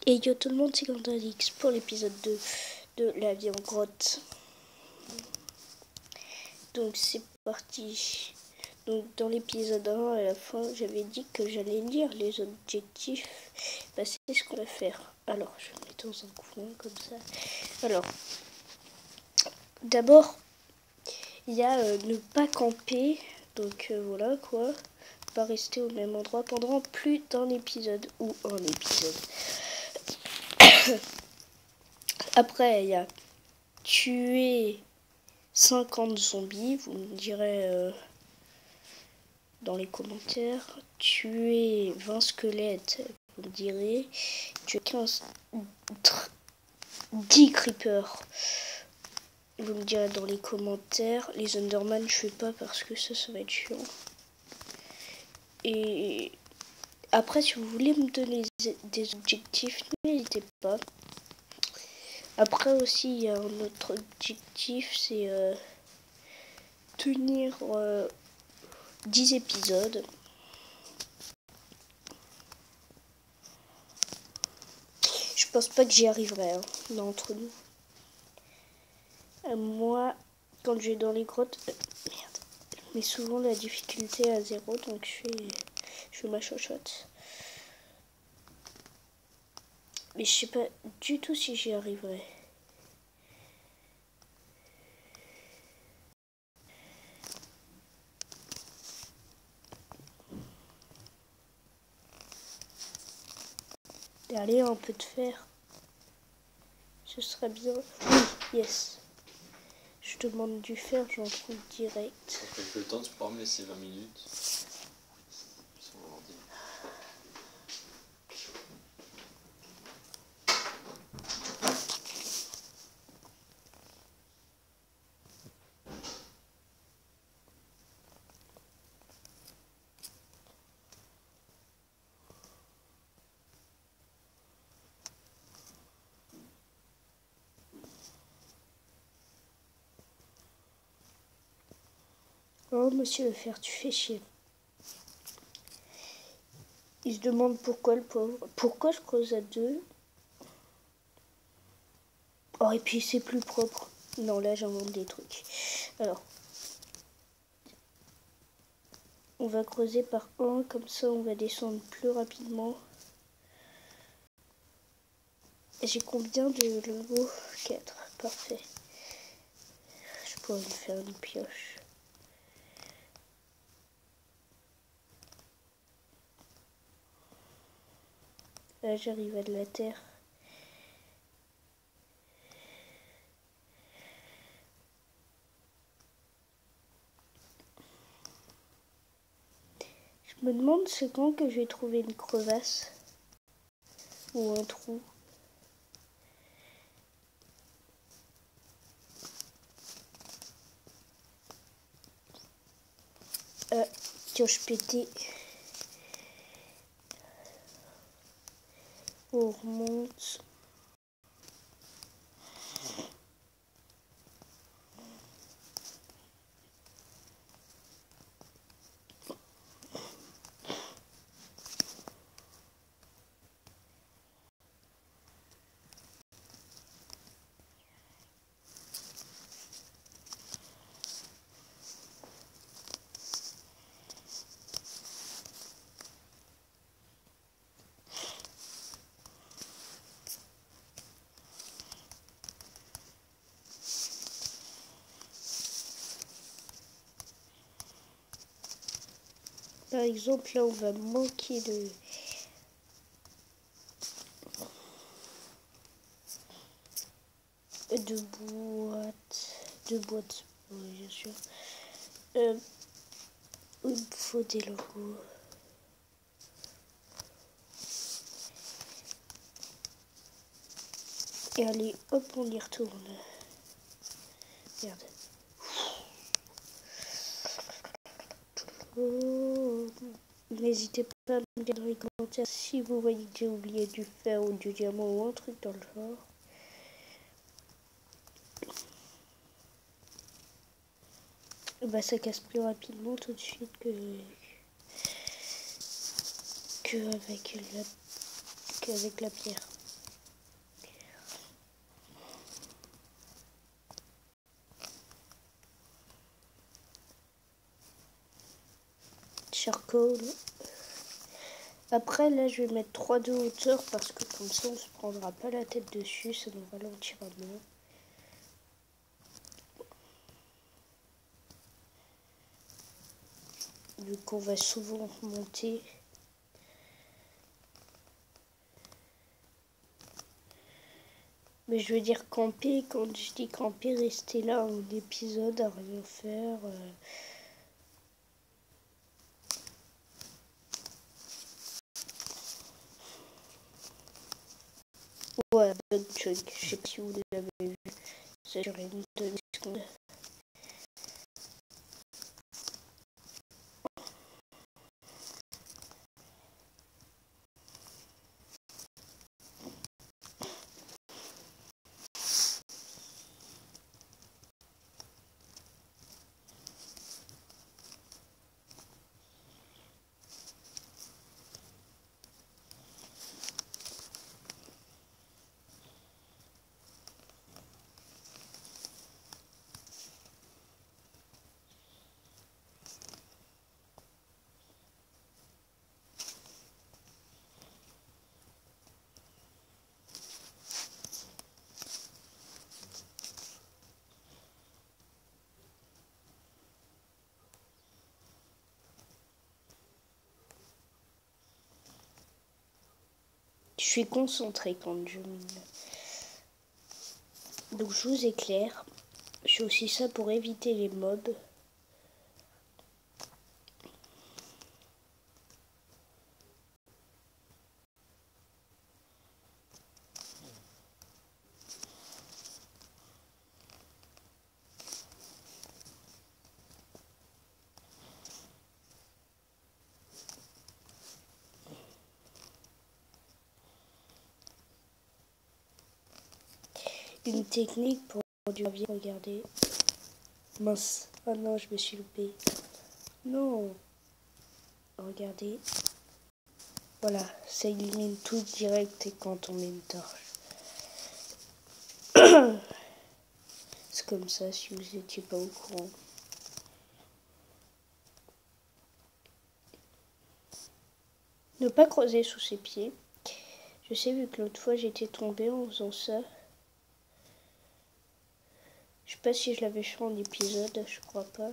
Et yo tout le monde, c'est Quentin pour l'épisode 2 de La vie en grotte. Donc c'est parti. Donc dans l'épisode 1, à la fin, j'avais dit que j'allais lire les objectifs. Bah, c'est ce qu'on va faire. Alors, je vais mettre dans un coin comme ça. Alors, d'abord, il y a ne pas camper. Donc voilà quoi. Pas rester au même endroit pendant plus d'un épisode ou un épisode. Après, il y a tuer 50 zombies, vous me direz dans les commentaires. Tuer 20 squelettes, vous me direz. Tuer 10 creepers, vous me direz dans les commentaires. Les Enderman, je fais pas parce que ça va être chiant. Et après, si vous voulez me donner des objectifs, n'hésitez pas. Après aussi, il y a un autre objectif, c'est tenir 10 épisodes. Je pense pas que j'y arriverai, hein, là, entre nous. Moi, quand je vais dans les grottes, merde, je mets souvent la difficulté à 0, donc je fais ma chochotte. Mais je sais pas du tout si j'y arriverai. Allez, un peu de fer. Ce serait bien. Oui, yes. Je demande du fer, j'en trouve direct. Pour quelques temps, tu pourras me laisser 20 minutes. Oh, monsieur le fer, tu fais chier. Il se demande pourquoi le pauvre. Pourquoi je creuse à 2 ? Oh, et puis c'est plus propre. Non, là j'invente des trucs. Alors, on va creuser par 1, comme ça on va descendre plus rapidement. J'ai combien de levels ? 4, parfait. Je pourrais me faire une pioche. Là j'arrive à de la terre. Je me demande c'est quand que je vais trouver une crevasse ou un trou. Pioche pétée. On remonte. Par exemple, là, on va manquer de boîtes, oui, bien sûr. Il me faut des logos. Et allez, hop, on y retourne. Merde. Oh. N'hésitez pas à me dire dans les commentaires si vous voyez que j'ai oublié du fer ou du diamant ou un truc dans le genre. Bah ça casse plus rapidement tout de suite qu'avec la pierre. cool. Après, là, je vais mettre 3 de hauteur parce que comme ça, on se prendra pas la tête dessus. Ça nous ralentira moins. Vu qu'on va souvent monter. Mais je veux dire camper. Quand je dis camper, rester là en épisode à rien faire. Ouais, Bug Chunk, je sais pas si vous l'avez vu. Ça dure une demi-seconde. Je suis concentrée quand je mine. Donc je vous éclaire. Je fais aussi ça pour éviter les mobs. Une technique pour du gravier, regardez. Mince. Oh non, je me suis loupée. Non. Regardez. Voilà, ça illumine tout direct et quand on met une torche. C'est comme ça si vous n'étiez pas au courant. Ne pas creuser sous ses pieds. Je sais, vu que l'autre fois j'étais tombée en faisant ça. Je sais pas si je l'avais fait en épisode, je crois pas.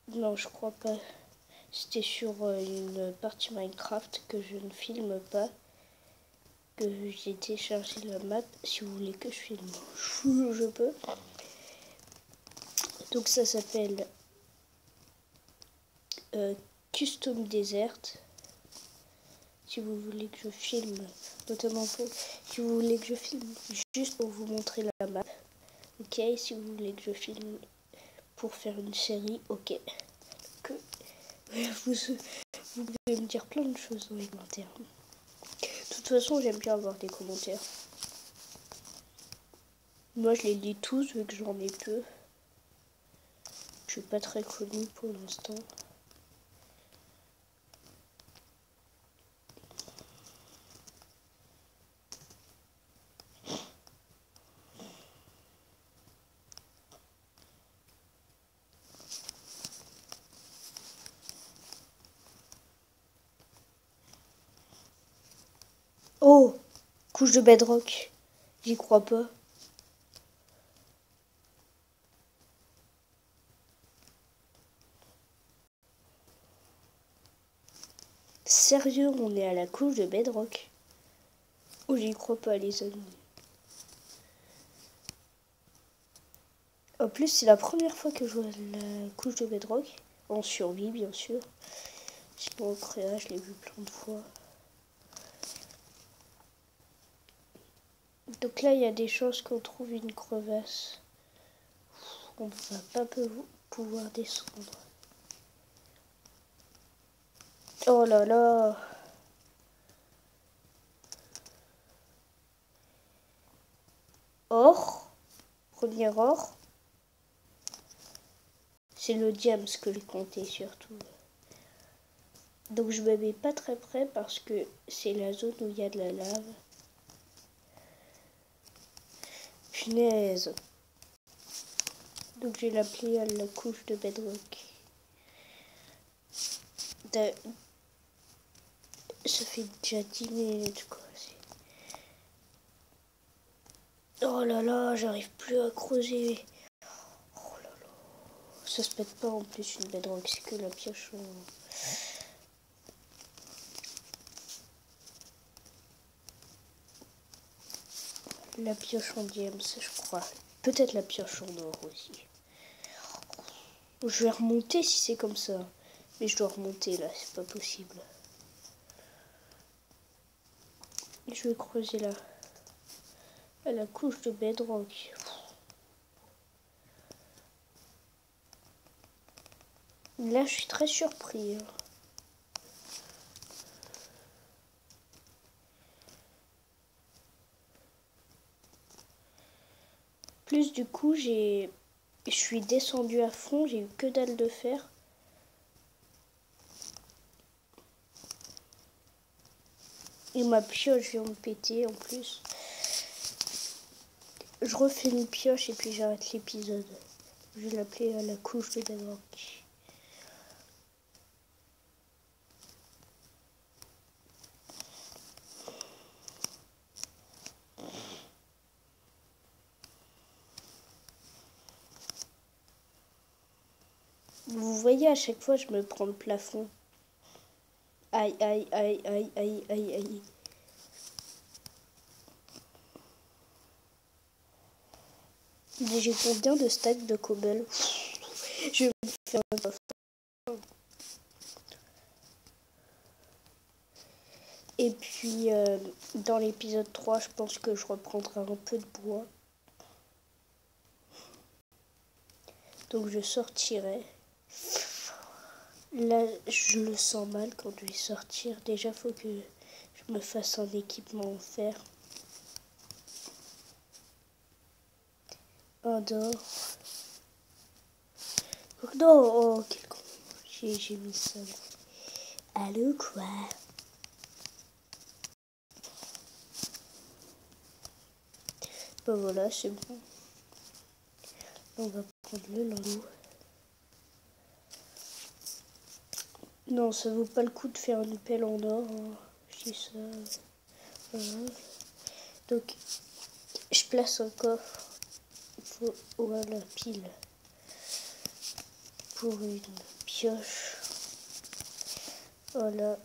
Non, je crois pas. C'était sur une partie Minecraft que je ne filme pas. Que j'ai téléchargé la map. Si vous voulez que je filme, je peux. Donc ça s'appelle Custom Desert. Si vous voulez que je filme, notamment pour, si vous voulez que je filme juste pour vous montrer la map, ok. Si vous voulez que je filme pour faire une série, ok. Que vous pouvez me dire plein de choses dans les commentaires. De toute façon, j'aime bien avoir des commentaires. Moi, je les lis tous vu que j'en ai peu. Je suis pas très connue pour l'instant. Oh, couche de bedrock. J'y crois pas. Sérieux, on est à la couche de bedrock. Oh, j'y crois pas, les amis. En plus, c'est la première fois que je vois la couche de bedrock. En survie, bien sûr. Sinon, au créa, je l'ai vu plein de fois. Donc là, il y a des chances qu'on trouve une crevasse. On ne va pas pouvoir descendre. Oh là là! Or, premier or. C'est le diams que j'ai compté surtout. Donc je me mets pas très près parce que c'est la zone où il y a de la lave. Punaise. Donc j'ai l'appelé à la couche de bedrock. Ça fait déjà 10 minutes quoi. Oh là là, j'arrive plus à creuser. Oh là là. Ça se pète pas en plus une bedrock, c'est que la pioche. La pioche en diams, je crois. Peut-être la pioche en or aussi. Je vais remonter si c'est comme ça. Mais je dois remonter là, c'est pas possible. Je vais creuser là. À la couche de bedrock. Là, je suis très surpris. Plus du coup, je suis descendu à fond, j'ai eu que dalle de fer. Et ma pioche vient de péter en plus. Je refais une pioche et puis j'arrête l'épisode. Je vais l'appeler à la couche de bedrock. Vous voyez, à chaque fois, je me prends le plafond. Aïe, aïe, aïe, aïe, aïe, aïe, aïe. J'ai combien de stacks de cobble? Je vais me faire un coffre. Et puis, dans l'épisode 3, je pense que je reprendrai un peu de bois. Donc, je sortirai. Là, je le sens mal quand je vais sortir. Déjà, il faut que je me fasse un équipement en fer. Un d'or. Oh non, oh, quel con. J'ai mis ça. Allô, quoi? Ben voilà, c'est bon. On va prendre le lambeau. Non, ça vaut pas le coup de faire une pelle en or. Hein. Je dis ça. Voilà. Donc, je place un coffre. Voilà, pile. Pour une pioche. Voilà.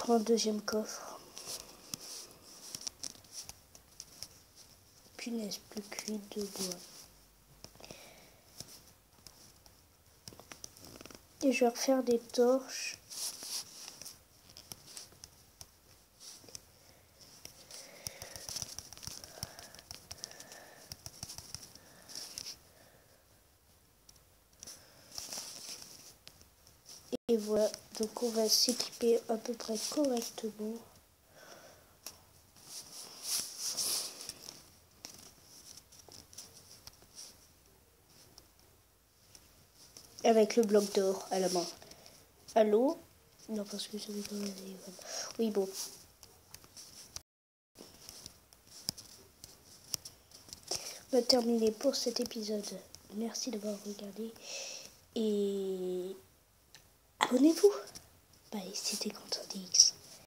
Un deuxième coffre. Punaise, plus cuit de bois. Et je vais refaire des torches. Et voilà, donc on va s'équiper à peu près correctement. Avec le bloc d'or à la main. Allô? Non, parce que j'avais pas le téléphone. Oui, bon. On va terminer pour cet épisode. Merci d'avoir regardé. Et abonnez-vous. Bye, c'était Quentin DX.